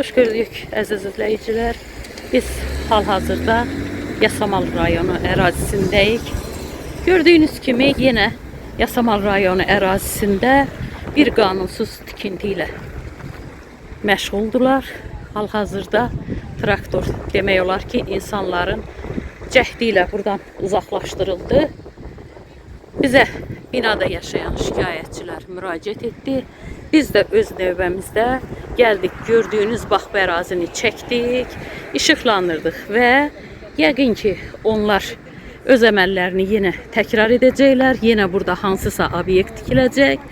Hoş gördük əziz izləyicilər. Biz hal-hazırda Yasamal rayonu ərazisindəyik. Gördüyünüz kimi yenə Yasamal rayonu ərazisində bir qanunsuz tikinti ilə məşğuldular. Hal-hazırda traktor demək olar ki, insanların cəhdi ilə buradan uzaqlaşdırıldı. Bizə binada yaşayan şikayətçilər müraciət etdi. Biz də öz növbəmizdə gəldik, gördüyünüz bax bu ərazini çəkdik, işıqlandırdıq və yəqin ki, onlar öz əməllərini yenə təkrar edəcəklər. Yenə burada hansısa obyekt tikiləcək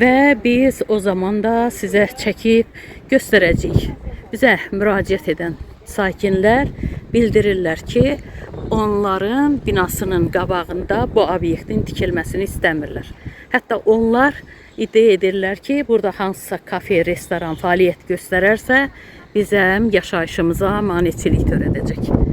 və biz o zaman da sizə çəkib göstərəcəyik. Bizə müraciət edən sakinlər bildirirlər ki, onların binasının qabağında bu obyektin tikilməsini istəmirlər. Hətta onlar iddia edirlər ki, burada hansısa kafe, restoran fəaliyyət göstərərsə, bizim yaşayışımıza maneçilik törədəcək.